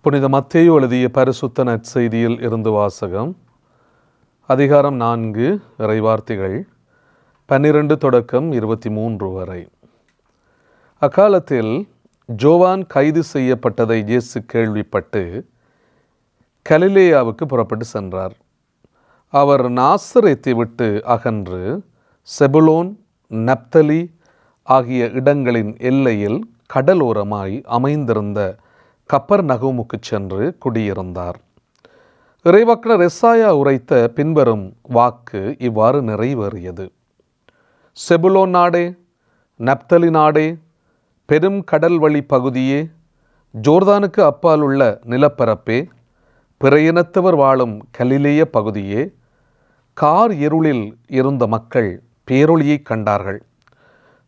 புனித மத்தேயு எழுதிய பரிசுத்த நற்செய்தியில் இருந்து வாசகம். அதிகாரம் 4, இறைவார்த்தைகள் 12 தொடக்கம் 23 வரை. அக்காலத்தில் ஜோவான் கைது செய்யப்பட்டதை இயேசு கேள்விப்பட்டு கலிலேயாவுக்கு புறப்பட்டு சென்றார். அவர் நாசரேத்தை விட்டு அகன்று செபுலோன், நப்தலி ஆகிய இடங்களின் எல்லையில் கடலோரமாய் அமைந்திருந்த கப்பர்நகூமுக்கு சென்று குடியிருந்தார். இறைவாக்கினர் எசாயா உரைத்த பின்வரும் வாக்கு இவ்வாறு நிறைவேறியது. செபுலோன் நாடே, நப்தலி நாடே, பெரும் கடல் வழி பகுதியே, ஜோர்தானுக்கு அப்பால் உள்ள நிலப்பரப்பே, பிற இனத்தவர் வாழும் கலிலேய பகுதியே, கார் இருளில் இருந்த மக்கள் பேரொளியை கண்டார்கள்.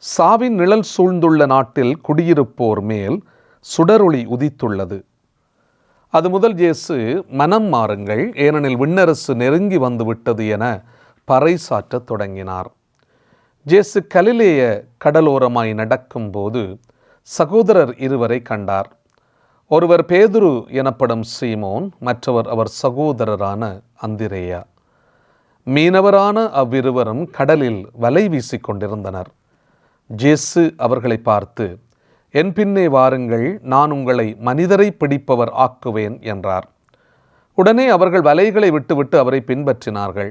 சாவின் நிழல் சூழ்ந்துள்ள நாட்டில் குடியிருப்போர் மேல் சுடரொளி உதித்துள்ளது. அது முதல் இயேசு மனம் மாறுங்கள், ஏனெனில் விண்ணரசு நெருங்கி வந்து விட்டது என பறைசாற்றத் தொடங்கினார். இயேசு கலிலேய கடலோரமாய் நடக்கும்போது சகோதரர் இருவரை கண்டார். ஒருவர் பேதுரு எனப்படும் சீமோன், மற்றவர் அவர் சகோதரரான அந்திரேயா. மீனவரான அவ்விருவரும் கடலில் வலை வீசிக் கொண்டிருந்தனர். இயேசு அவர்களை பார்த்து, என் பின்னே வாருங்கள், நான் உங்களை மனிதரை பிடிப்பவர் ஆக்குவேன் என்றார். உடனே அவர்கள் வலைகளை விட்டுவிட்டு அவரை பின்பற்றினார்கள்.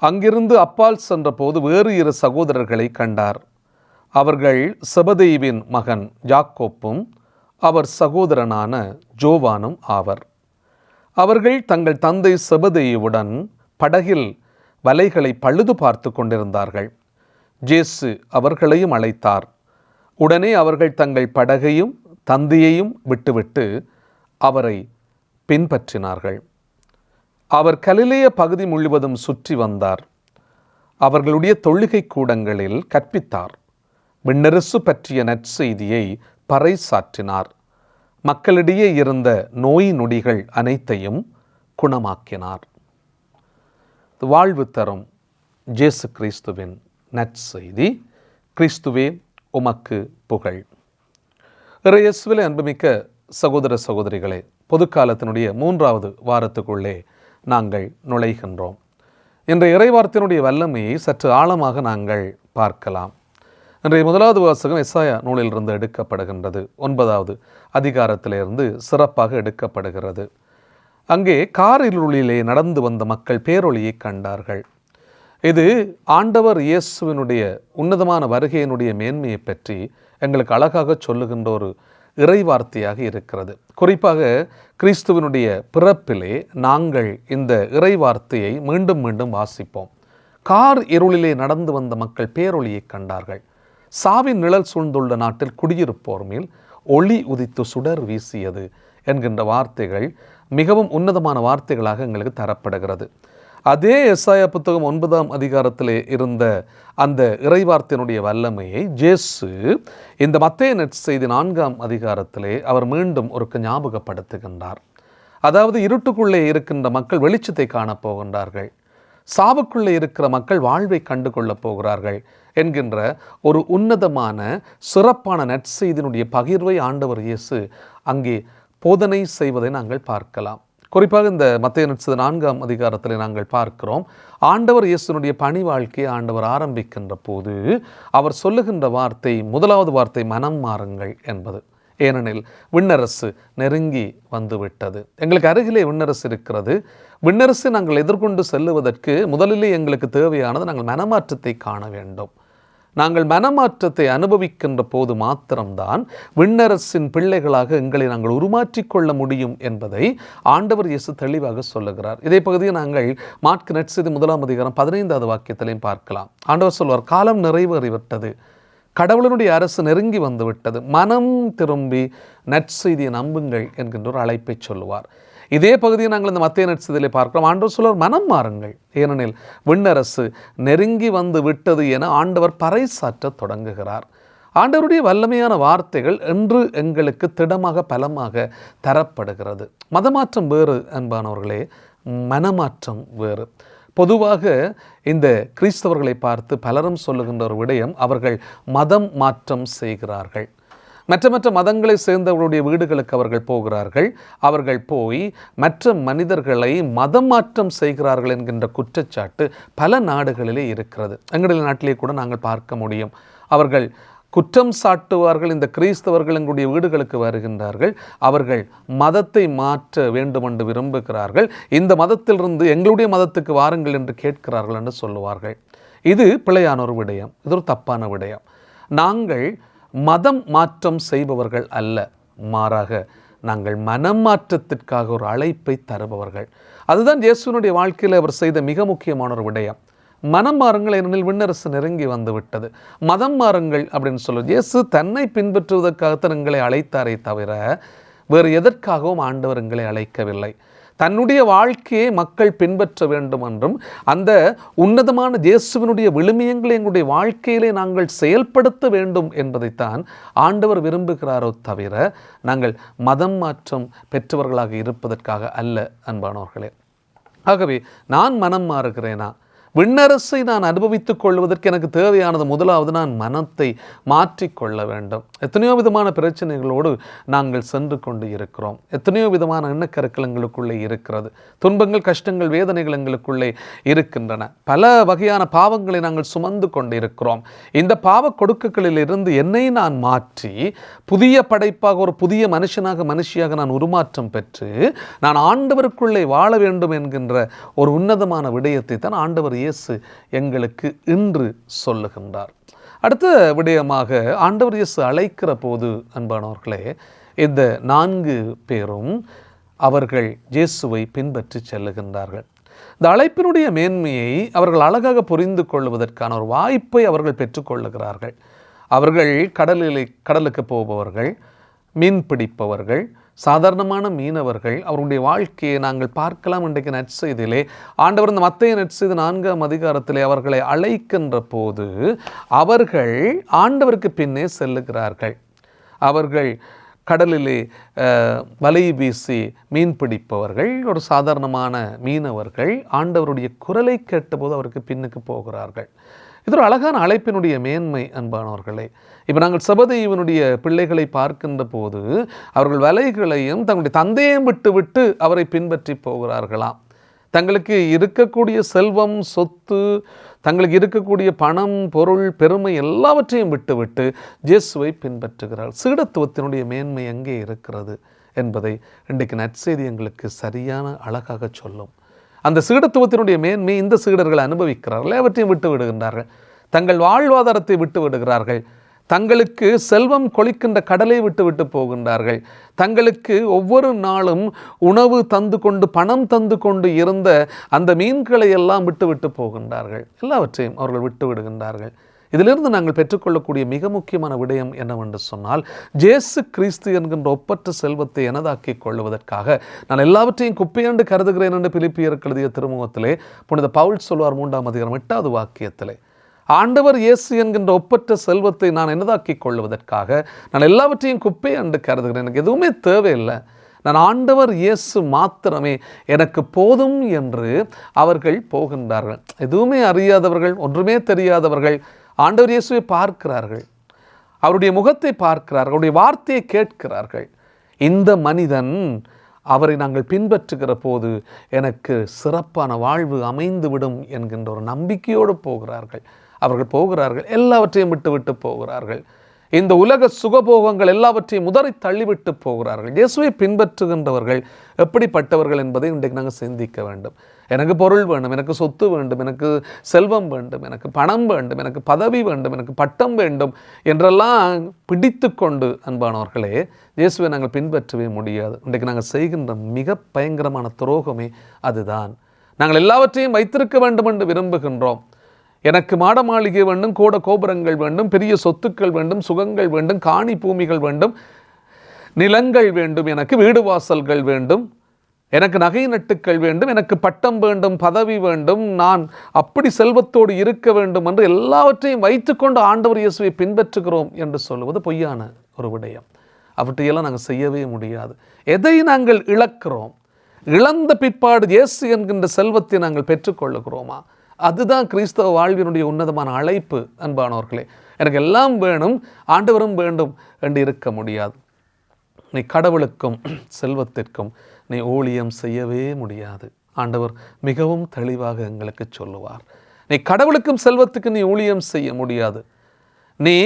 அங்கிருந்து அப்பால் சென்றபோது வேறு 2 சகோதரர்களை கண்டார். அவர்கள் செபதேயுவின் மகன் யாக்கோப்பும் அவர் சகோதரனான ஜோவானும் ஆவர். அவர்கள் தங்கள் தந்தை செபதேயுவுடன் படகில் வலைகளை பழுது பார்த்து கொண்டிருந்தார்கள். இயேசு அவர்களையும் அழைத்தார். உடனே அவர்கள் தங்கள் படகையும் தந்தையையும் விட்டுவிட்டு அவரை பின்பற்றினார்கள். அவர் கலிலேய பகுதி முழுவதும் சுற்றி வந்தார். அவர்களுடைய தொழுகை கூடங்களில் கற்பித்தார். விண்ணரசு பற்றிய நற்செய்தியை பறைசாற்றினார். மக்களிடையே இருந்த நோய் நொடிகள் அனைத்தையும் குணமாக்கினார். வாழ்வு தரும் இயேசு கிறிஸ்துவின் நற்செய்தி. கிறிஸ்துவே உமக்கு புகழ். இறையேசுவிலே அன்புமிக்க சகோதர சகோதரிகளே, பொதுக்காலத்தினுடைய 3வது வாரத்துக்குள்ளே நாங்கள் நுழைகின்றோம். இன்றைய இறைவார்த்தையினுடைய வல்லமையை சற்று ஆழமாக நாங்கள் பார்க்கலாம். இன்றைய 1வது வாசகம் எசாயா நூலிலிருந்து எடுக்கப்படுகின்றது. 9வது அதிகாரத்திலிருந்து சிறப்பாக எடுக்கப்படுகிறது. அங்கே காரிருளிலே நடந்து வந்த மக்கள் பேரொளியை கண்டார்கள். இது ஆண்டவர் இயேசுவினுடைய உன்னதமான வருகையினுடைய மேன்மையை பற்றி எங்களுக்கு அழகாக சொல்லுகின்ற ஒரு இறைவார்த்தையாக இருக்கிறது. குறிப்பாக கிறிஸ்துவினுடைய பிறப்பிலே நாங்கள் இந்த இறைவார்த்தையை மீண்டும் மீண்டும் வாசிப்போம். கார் இருளிலே நடந்து வந்த மக்கள் பேரொளியை கண்டார்கள். சாவின் நிழல் சூழ்ந்துள்ள நாட்டில் குடியிருப்போர் மேல் ஒளி உதித்து சுடர் வீசியது என்கின்ற வார்த்தைகள் மிகவும் உன்னதமான வார்த்தைகளாக எங்களுக்கு தரப்படுகிறது. அதே எசாயா புத்தகம் 9ஆம் அதிகாரத்திலே இருந்த அந்த இறைவார்த்தையினுடைய வல்லமையை இயேசு இந்த மத்தேயு நற்செய்தி 4ஆம் அதிகாரத்திலே அவர் மீண்டும் ஒரு ஞாபகப்படுத்துகின்றார். அதாவது இருட்டுக்குள்ளே இருக்கின்ற மக்கள் வெளிச்சத்தை காணப்போகின்றார்கள், சாவுக்குள்ளே இருக்கிற மக்கள் வாழ்வை கண்டு கொள்ளப் போகிறார்கள் என்கின்ற ஒரு உன்னதமான சிறப்பான நற்செய்தியினுடைய பகிர்வை ஆண்டவர் இயேசு அங்கே போதனை செய்வதை நாங்கள் பார்க்கலாம். குறிப்பாக இந்த மத்தேயு நற்செய்தி 4ஆம் அதிகாரத்தில் நாங்கள் பார்க்கிறோம், ஆண்டவர் இயேசுனுடைய பணி வாழ்க்கையை ஆண்டவர் ஆரம்பிக்கின்ற போது அவர் சொல்லுகின்ற வார்த்தை, 1வது வார்த்தை மனம் மாறுங்கள் என்பது. ஏனெனில் விண்ணரசு நெருங்கி வந்துவிட்டது. எங்களுக்கு அருகிலே விண்ணரசு இருக்கிறது. விண்ணரசு நாங்கள் எதிர்கொண்டு செல்லுவதற்கு முதலிலே எங்களுக்கு தேவையானது நாங்கள் மனமாற்றத்தை காண வேண்டும். நாங்கள் மனமாற்றத்தை அனுபவிக்கின்ற போது மாத்திரம்தான் விண்ணரசின் பிள்ளைகளாக எங்களை நாங்கள் உருமாற்றிக் கொள்ள முடியும் என்பதை ஆண்டவர் இயேசு தெளிவாக சொல்லுகிறார். இதே பகுதியை நாங்கள் மாற்கு நற்செய்தி 1ஆம் அதிகாரம் 15வது வாக்கியத்திலையும் பார்க்கலாம். ஆண்டவர் சொல்வார், காலம் நிறைவேறிவிட்டது, கடவுளினுடைய அரசு நெருங்கி வந்து விட்டது, மனம் திரும்பி நற்செய்தியை நம்புங்கள் என்கின்ற ஒரு அழைப்பை சொல்லுவார். இதே பகுதியை நாங்கள் இந்த மத்தேயு நற்செய்தியிலே பார்க்கிறோம். ஆண்டவர் சொல்வார், மனம் மாறுங்கள், ஏனெனில் விண்ணரசு நெருங்கி வந்து விட்டது என ஆண்டவர் பறைசாற்ற தொடங்குகிறார். ஆண்டவருடைய வல்லமையான வார்த்தைகள் என்று எங்களுக்கு திடமாக பலமாக தரப்படுகிறது. மதமாற்றம் வேறு அன்பானவர்களே, மனமாற்றம் வேறு. பொதுவாக இந்த கிறிஸ்தவர்களை பார்த்து பலரும் சொல்லுகின்ற ஒரு விடயம், அவர்கள் மதம் மாற்றம் செய்கிறார்கள். மற்ற மதங்களை சேர்ந்தவர்களுடைய வீடுகளுக்கு அவர்கள் போகிறார்கள். அவர்கள் போய் மற்ற மனிதர்களை மதம் மாற்றம் செய்கிறார்கள் என்கின்ற குற்றச்சாட்டு பல நாடுகளிலே இருக்கிறது. எங்களுடைய நாட்டிலே கூட நாங்கள் பார்க்க முடியும். அவர்கள் குற்றம் சாட்டுவார்கள். இந்த கிறிஸ்தவர்கள் எங்களுடைய வீடுகளுக்கு வருகின்றார்கள், அவர்கள் மதத்தை மாற்ற வேண்டும் என்று விரும்புகிறார்கள், இந்த மதத்திலிருந்து எங்களுடைய மதத்துக்கு வாருங்கள் என்று கேட்கிறார்கள் என்று சொல்லுவார்கள். இது பிழையான ஒரு விடயம், இது ஒரு தப்பான விடயம். நாங்கள் மதம் மாற்றம் செய்பவர்கள் அல்ல, மாறாக நாங்கள் மனம் மாற்றத்திற்காக ஒரு அழைப்பை தருபவர்கள். அதுதான் இயேசுவினுடைய வாழ்க்கையில் அவர் செய்த மிக முக்கியமான ஒரு விடயம். மனம் மாறுங்கள், ஏனெனில் விண்ணரசு நெருங்கி வந்து விட்டது. மதம் மாறுங்கள் அப்படின்னு சொல்லுவது, இயேசு தன்னை பின்பற்றுவதற்காகத்தான் எங்களை அழைத்தாரே தவிர வேறு எதற்காகவும் ஆண்டவர் எங்களை அழைக்கவில்லை. தன்னுடைய வாழ்க்கையை மக்கள் பின்பற்ற வேண்டும் என்றும் அந்த உன்னதமான இயேசுவினுடைய விழுமியங்களை எங்களுடைய வாழ்க்கையிலே நாங்கள் செயல்படுத்த வேண்டும் என்பதைத்தான் ஆண்டவர் விரும்புகிறாரோ தவிர நாங்கள் மதம் மாற்றம் பெற்றவர்களாக இருப்பதற்காக அல்ல. அன்பானவர்களே, ஆகவே நான் மனம் மாறுகிறேனா? விண்ணரசை நான் அனுபவித்துக் கொள்வதற்கு எனக்கு தேவையானது முதலாவது நான் மனத்தை மாற்றிக்கொள்ள வேண்டும். எத்தனையோ விதமான பிரச்சனைகளோடு நாங்கள் சென்று கொண்டு இருக்கிறோம். எத்தனையோ விதமான எண்ணக்கருக்கள் எங்களுக்குள்ளே இருக்கிறது. துன்பங்கள், கஷ்டங்கள், வேதனைகள் எங்களுக்குள்ளே இருக்கின்றன. பல வகையான பாவங்களை நாங்கள் சுமந்து கொண்டு இருக்கிறோம். இந்த பாவ கொடுக்குகளில் இருந்து என்னை நான் மாற்றி புதிய படைப்பாக, ஒரு புதிய மனுஷியாக நான் உருமாற்றம் பெற்று நான் ஆண்டவருக்குள்ளே வாழ வேண்டும் என்கின்ற ஒரு உன்னதமான விடயத்தை தான் ஆண்டவர் இயேசு எங்களுக்கு இன்று சொல்லுகின்றார். அடுத்த விடயமாக ஆண்டவர் இயேசு அழைக்கிற போது அன்பானவர்களே, இந்த 4 பேரும் அவர்கள் இயேசுவை பின்பற்றி செல்லுகின்றார்கள். இந்த அழைப்பினுடைய மேன்மையை அவர்கள் அழகாக புரிந்து கொள்வதற்கான ஒரு வாய்ப்பை அவர்கள் பெற்றுக்கொள்ளுகிறார்கள். அவர்கள் கடலுக்கு போபவர்கள், மீன் பிடிப்பவர்கள், சாதாரணமான மீனவர்கள். அவருடைய வாழ்க்கையை நாங்கள் பார்க்கலாம். இன்றைக்கு நற்செய்தியிலே ஆண்டவர் இந்த மத்தேயு நற்செய்தி 4ஆம் அதிகாரத்திலே அவர்களை அழைக்கின்ற போது அவர்கள் ஆண்டவருக்கு பின்னே செல்லுகிறார்கள். அவர்கள் கடலிலே வலை வீசி மீன் பிடிப்பவர்கள், ஒரு சாதாரணமான மீனவர்கள் ஆண்டவருடைய குரலை கேட்டபோது அவருக்கு பின்னுக்கு போகிறார்கள். இது ஒரு அழகான அழைப்பினுடைய மேன்மை அன்பானவர்களே. இப்போ நாங்கள் செபதேயுவினுடைய பிள்ளைகளை பார்க்கின்ற போது அவர்கள் வலைகளையும் தங்களுடைய தந்தையையும் விட்டு அவரை பின்பற்றி போகிறார்களாம். தங்களுக்கு இருக்கக்கூடிய செல்வம், சொத்து, தங்களுக்கு இருக்கக்கூடிய பணம், பொருள், பெருமை எல்லாவற்றையும் விட்டு இயேசுவை பின்பற்றுகிறார். சீடத்துவத்தினுடைய மேன்மை எங்கே இருக்கிறது என்பதை இன்றைக்கு நற்செய்தி எங்களுக்கு சரியான அழகாக சொல்லும். அந்த சீடத்துவத்தினுடைய மேன்மை இந்த சீடர்கள் அனுபவிக்கிறார்கள். அவற்றையும் விட்டு விடுகின்றார்கள். தங்கள் வாழ்வாதாரத்தை விட்டு விடுகிறார்கள். தங்களுக்கு செல்வம் கொளிக்கின்ற கடலை விட்டு போகின்றார்கள். தங்களுக்கு ஒவ்வொரு நாளும் உணவு தந்து கொண்டு, பணம் தந்து கொண்டு இருந்த அந்த மீன்களை எல்லாம் விட்டு போகின்றார்கள். எல்லாவற்றையும் அவர்கள் விட்டு விடுகின்றார்கள். இதிலிருந்து நாங்கள் பெற்றுக்கொள்ளக்கூடிய மிக முக்கியமான விடயம் என்னவென்று சொன்னால், இயேசு கிறிஸ்து என்கின்ற ஒப்பற்ற செல்வத்தை எனதாக்கிக் கொள்வதற்காக நான் எல்லாவற்றையும் குப்பையாண்டு கருதுகிறேன் என்று பிலிப்பியருக்கு எழுதிய திருமுகத்திலே புனித பவுல் சொல்வார் 3ஆம் அதிகாரம் 8வது வாக்கியத்திலே. ஆண்டவர் இயேசு என்கின்ற ஒப்பற்ற செல்வத்தை நான் என்னதாக்கிக் கொள்வதற்காக நான் எல்லாவற்றையும் குப்பையாண்டு கருதுகிறேன். எனக்கு எதுவுமே தேவையில்லை, நான் ஆண்டவர் இயேசு மாத்திரமே எனக்கு போதும் என்று அவர்கள் போகின்றார்கள். எதுவுமே அறியாதவர்கள், ஒன்றுமே தெரியாதவர்கள் ஆண்டவர் இயேசுவை பார்க்கிறார்கள், அவருடைய முகத்தை பார்க்கிறார்கள், அவருடைய வார்த்தையை கேட்கிறார்கள். இந்த மனிதன், அவரை நாங்கள் பின்பற்றுகிற போது எனக்கு சிறப்பான வாழ்வு அமைந்துவிடும் என்கின்ற ஒரு நம்பிக்கையோடு போகிறார்கள். அவர்கள் போகிறார்கள், எல்லாவற்றையும் விட்டு போகிறார்கள். இந்த உலக சுகபோகங்கள் எல்லாவற்றையும் உதறி தள்ளிவிட்டு போகிறார்கள். இயேசுவை பின்பற்றுகின்றவர்கள் எப்படிப்பட்டவர்கள் என்பதை இன்றைக்கு நாங்கள் சிந்திக்க வேண்டும். எனக்கு பொருள் வேண்டும், எனக்கு சொத்து வேண்டும், எனக்கு செல்வம் வேண்டும், எனக்கு பணம் வேண்டும், எனக்கு பதவி வேண்டும், எனக்கு பட்டம் வேண்டும் என்றெல்லாம் பிடித்து கொண்டு அன்பானவர்களே இயேசுவை நாங்கள் பின்பற்றவே முடியாது. இன்றைக்கு நாங்கள் செய்கின்ற மிக பயங்கரமான துரோகமே அதுதான். நாங்கள் எல்லாவற்றையும் வைத்திருக்க வேண்டும் என்று விரும்புகின்றோம். எனக்கு மாட மாளிகை வேண்டும், கோட கோபுரங்கள் வேண்டும், பெரிய சொத்துக்கள் வேண்டும், சுகங்கள் வேண்டும், காணி பூமிகள் வேண்டும், நிலங்கள் வேண்டும், எனக்கு வீடு வாசல்கள் வேண்டும், எனக்கு நகை நட்டுக்கள் வேண்டும், எனக்கு பட்டம் வேண்டும், பதவி வேண்டும், நான் அப்படி செல்வத்தோடு இருக்க வேண்டும் என்று எல்லாவற்றையும் வைத்துக்கொண்டு ஆண்டவர் இயேசுவை பின்பற்றுகிறோம் என்று சொல்லுவது பொய்யான ஒரு விடயம். அவற்றையெல்லாம் நாங்கள் செய்யவே முடியாது. எதை நாங்கள் இழக்கிறோம்? இழந்த பிற்பாடு இயேசு என்கின்ற செல்வத்தை நாங்கள் பெற்றுக்கொள்ளுகிறோமா? அதுதான் கிறிஸ்தவ வாழ்வினுடைய உன்னதமான அழைப்பு. அன்பானவர்களே, எனக்கு எல்லாம் வேணும், ஆண்டவரும் வேண்டும் என்று இருக்க முடியாது. நீ கடவுளுக்கும் செல்வத்திற்கும் நீ ஊழியம் செய்யவே முடியாது. ஆண்டவர் மிகவும் தெளிவாக எங்களுக்கு சொல்லுவார். நீ கடவுளுக்கும் செல்வத்துக்கு நீ ஊழியம் செய்ய முடியாது. நீ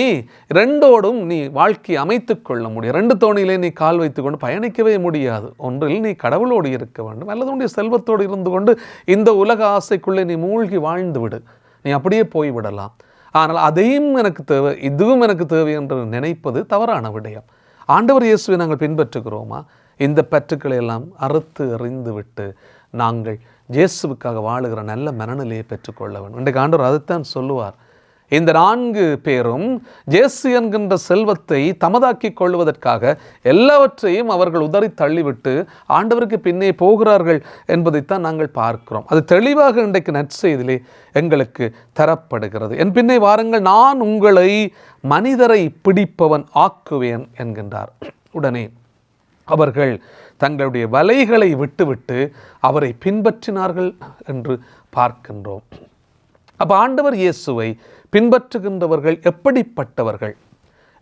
ரெண்டோடும் நீ வாழ்க்கையை அமைத்து கொள்ள முடியும். 2 தோணியிலே நீ கால் வைத்துக்கொண்டு பயணிக்கவே முடியாது. ஒன்றில் நீ கடவுளோடு இருக்க வேண்டும், அல்லது உன்னுடைய செல்வத்தோடு இருந்து கொண்டு இந்த உலக ஆசைக்குள்ளே நீ மூழ்கி வாழ்ந்து விடு. நீ அப்படியே போய்விடலாம். ஆனால் அதையும் எனக்கு தேவை, இதுவும் எனக்கு தேவை என்று நினைப்பது தவறான விடயம். ஆண்டவர் இயேசுவை நாங்கள் பின்பற்றுகிறோமா? இந்த பற்றுக்களை எல்லாம் அறுத்து எறிந்து விட்டு நாங்கள் இயேசுவுக்காக வாழுகிற நல்ல மனநிலையை பெற்றுக்கொள்ள வேண்டும். இன்றைக்கு ஆண்டவர் அதைத்தான் சொல்லுவார். இந்த 4 பேரும் இயேசு என்கின்ற செல்வத்தை தமதாக்கி கொள்வதற்காக எல்லாவற்றையும் அவர்கள் உதறி தள்ளிவிட்டு ஆண்டவருக்கு பின்னே போகிறார்கள் என்பதைத்தான் நாங்கள் பார்க்கிறோம். அது தெளிவாக இன்றைக்கு நற்செய்தியிலே எங்களுக்கு தரப்படுகிறது. என் பின்னே வாருங்கள், நான் உங்களை மனிதரை பிடிப்பவன் ஆக்குவேன் என்கின்றார். உடனே அவர்கள் தங்களுடைய வலைகளை விட்டுவிட்டு அவரை பின்பற்றினார்கள் என்று பார்க்கின்றோம். அப்போ ஆண்டவர் இயேசுவை பின்பற்றுகின்றவர்கள் எப்படிப்பட்டவர்கள்,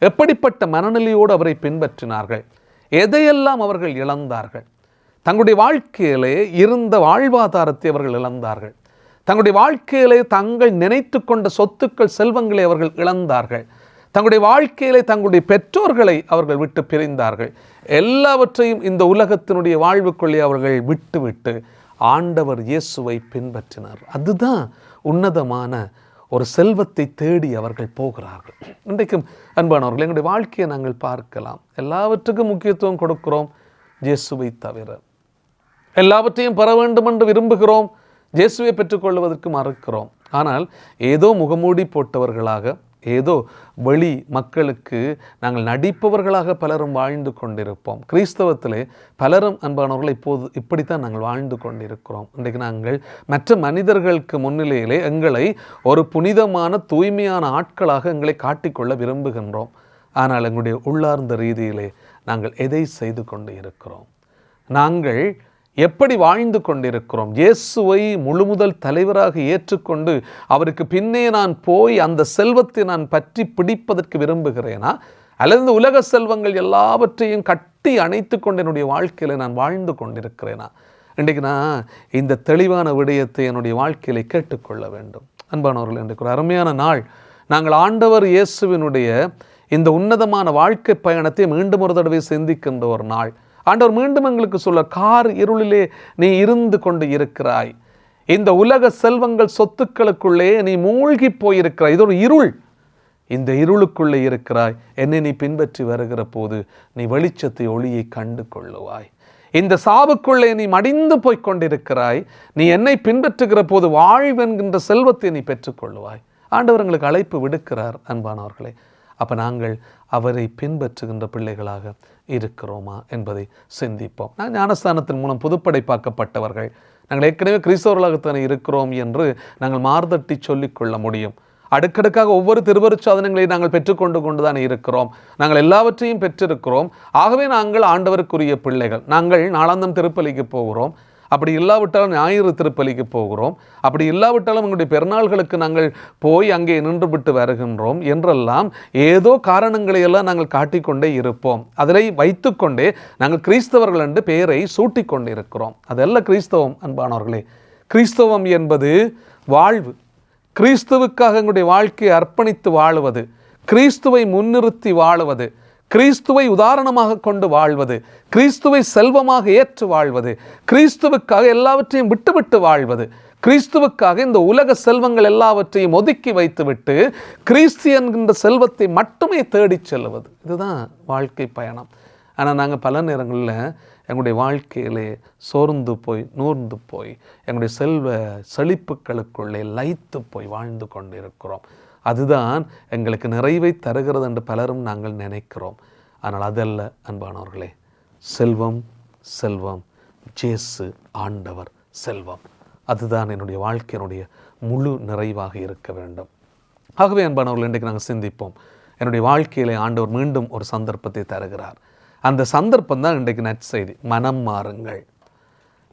எப்படிப்பட்ட மனநிலையோடு அவரை பின்பற்றினார்கள், எதையெல்லாம் அவர்கள் இழந்தார்கள்? தங்களுடைய வாழ்க்கையிலே இருந்த வாழ்வாதாரத்தை அவர்கள் இழந்தார்கள். தங்களுடைய வாழ்க்கையிலே தங்கள் நினைத்து கொண்ட சொத்துக்கள், செல்வங்களை அவர்கள் இழந்தார்கள். தங்களுடைய வாழ்க்கையிலே தங்களுடைய பெற்றோர்களை அவர்கள் விட்டு பிரிந்தார்கள். எல்லாவற்றையும் இந்த உலகத்தினுடைய வாழ்வுக்குள்ளே அவர்கள் விட்டுவிட்டு ஆண்டவர் இயேசுவை பின்பற்றினார். அதுதான் உன்னதமான ஒரு செல்வத்தை தேடி அவர்கள் போகிறார்கள். இன்றைக்கும் அன்பானவர்கள், எங்களுடைய வாழ்க்கையை நாங்கள் பார்க்கலாம். எல்லாவற்றுக்கும் முக்கியத்துவம் கொடுக்கிறோம், இயேசுவை தவிர. எல்லாவற்றையும் பெற வேண்டும் என்று விரும்புகிறோம், இயேசுவை பெற்றுக்கொள்வதற்கு மறுக்கிறோம். ஆனால் ஏதோ முகமூடி போட்டவர்களாக, ஏதோ வெளி மக்களுக்கு நாங்கள் நடிப்பவர்களாக பலரும் வாழ்ந்து கொண்டிருப்போம். கிறிஸ்தவத்திலே பலரும் அன்பானவர்கள் இப்படித்தான் நாங்கள் வாழ்ந்து கொண்டிருக்கிறோம். இன்றைக்கு நாங்கள் மற்ற மனிதர்களுக்கு முன்னிலையிலே எங்களை ஒரு புனிதமான தூய்மையான ஆட்களாக எங்களை காட்டிக்கொள்ள விரும்புகின்றோம். ஆனால் எங்களுடைய உள்ளார்ந்த ரீதியிலே நாங்கள் எதை செய்து கொண்டு இருக்கிறோம்? நாங்கள் எப்படி வாழ்ந்து கொண்டிருக்கிறோம்? இயேசுவை முழுமுதல் தலைவராக ஏற்றுக்கொண்டு அவருக்கு பின்னே நான் போய் அந்த செல்வத்தை நான் பற்றி பிடிப்பதற்கு விரும்புகிறேனா, அல்லது இந்த உலக செல்வங்கள் எல்லாவற்றையும் கட்டி அணைத்து கொண்டு என்னுடைய வாழ்க்கையில் நான் வாழ்ந்து கொண்டிருக்கிறேனா? இன்றைக்கு நான் இந்த தெளிவான விடயத்தை என்னுடைய வாழ்க்கையில கேட்டுக்கொள்ள வேண்டும். அன்பானவர்கள், இன்றைக்கு ஒரு அருமையான நாள். நாங்கள் ஆண்டவர் இயேசுவினுடைய இந்த உன்னதமான வாழ்க்கை பயணத்தை மீண்டும் ஒரு தடவை சிந்திக்கின்ற ஒரு நாள். ஆண்டவர் மீண்டும் எங்களுக்கு சொல்ல, கார் இருளிலே நீ இருந்து கொண்டு இருக்கிறாய். இந்த உலக செல்வங்கள், சொத்துக்களுக்குள்ளே நீ மூழ்கி போயிருக்கிறாய். இது ஒரு இருள். இந்த இருளுக்குள்ளே இருக்கிறாய். என்னை நீ பின்பற்றி வருகிற போது நீ வெளிச்சத்தை, ஒளியை கண்டு கொள்ளுவாய். இந்த சாவுக்குள்ளே நீ மடிந்து போய் கொண்டிருக்கிறாய். நீ என்னை பின்பற்றுகிற போது வாழ்வென்கின்ற செல்வத்தை நீ பெற்றுக்கொள்ளுவாய். ஆண்டவர் எங்களுக்கு அழைப்பு விடுக்கிறார். அன்பானவர்களே, அப்போ நாங்கள் அவரை பின்பற்றுகின்ற பிள்ளைகளாக இருக்கிறோமா என்பதை சிந்திப்போம். நான் ஞானஸ்தானத்தின் மூலம் புதுப்படைப்பாக்கப்பட்டவர்கள், நாங்கள் ஏற்கனவே கிறிஸ்தவர்களாகத்தானே இருக்கிறோம் என்று நாங்கள் மார்தட்டி சொல்லிக்கொள்ள முடியும். அடுக்கடுக்காக ஒவ்வொரு திருவருட்சாதனங்களை நாங்கள் பெற்றுக்கொண்டு கொண்டுதான் இருக்கிறோம். நாங்கள் எல்லாவற்றையும் பெற்றிருக்கிறோம். ஆகவே நாங்கள் ஆண்டவருக்குரிய பிள்ளைகள். நாங்கள் நாளாந்தம் திருப்பலிக்கு போகிறோம். அப்படி இல்லாவிட்டாலும் ஞாயிறு திருப்பலிக்கு போகிறோம். அப்படி இல்லாவிட்டாலும் எங்களுடைய பெருநாள்களுக்கு நாங்கள் போய் அங்கே நின்று விட்டு வருகின்றோம் என்றெல்லாம் ஏதோ காரணங்களை எல்லாம் நாங்கள் காட்டிக்கொண்டே இருப்போம். அதனை வைத்துக்கொண்டே நாங்கள் கிறிஸ்தவர்கள் என்று பெயரை சூட்டி கொண்டு இருக்கிறோம். அதெல்லாம் கிறிஸ்தவம். அன்பானவர்களே, கிறிஸ்தவம் என்பது வாழ்வு. கிறிஸ்துவுக்காக எங்களுடைய வாழ்க்கையை அர்ப்பணித்து வாழுவது, கிறிஸ்துவை முன்னிறுத்தி வாழுவது, கிறிஸ்துவை உதாரணமாக கொண்டு வாழ்வது, கிறிஸ்துவை செல்வமாக ஏற்று வாழ்வது, கிறிஸ்துவுக்காக எல்லாவற்றையும் விட்டுவிட்டு வாழ்வது, கிறிஸ்துவுக்காக இந்த உலக செல்வங்கள் எல்லாவற்றையும் ஒதுக்கி வைத்துவிட்டு கிறிஸ்து என்கின்ற செல்வத்தை மட்டுமே தேடிச் செல்வது. இதுதான் வாழ்க்கை பயணம். ஆனால் நாங்கள் பல நேரங்களில் எங்களுடைய வாழ்க்கையிலே சோர்ந்து போய், நூர்ந்து போய், எங்களுடைய செல்வ செழிப்புகளுக்குள்ளே லயித்து போய் வாழ்ந்து கொண்டிருக்கிறோம். அதுதான் எங்களுக்கு நிறைவை தருகிறது என்று பலரும் நாங்கள் நினைக்கிறோம். ஆனால் அதல்ல அன்பானவர்களே. செல்வம், செல்வம், இயேசு ஆண்டவர் செல்வம், அதுதான் என்னுடைய வாழ்க்கையினுடைய முழு நிறைவாக இருக்க வேண்டும். ஆகவே அன்பானவர்கள், இன்றைக்கு நாங்கள் சிந்திப்போம். என்னுடைய வாழ்க்கையிலே ஆண்டவர் மீண்டும் ஒரு சந்தர்ப்பத்தை தருகிறார். அந்த சந்தர்ப்பம் தான் இன்றைக்கு நற்செய்தி. மனம் மாறுங்கள்.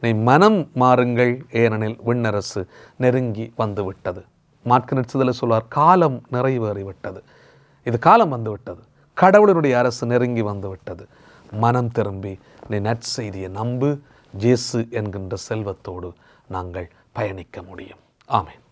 நீ மனம் மாறுங்கள், ஏனெனில் விண்ணரசு நெருங்கி வந்து விட்டது. மாற்கு நிச்சயத்தில் சொல்வார், காலம் நிறைவேறிவிட்டது. இது காலம் வந்து விட்டது. கடவுளுடைய அரசு நெருங்கி வந்து விட்டது. மனம் திரும்பி நீ நற்செய்தியை நம்பு. இயேசு என்கின்ற செல்வத்தோடு நாங்கள் பயணிக்க முடியும். ஆமென்.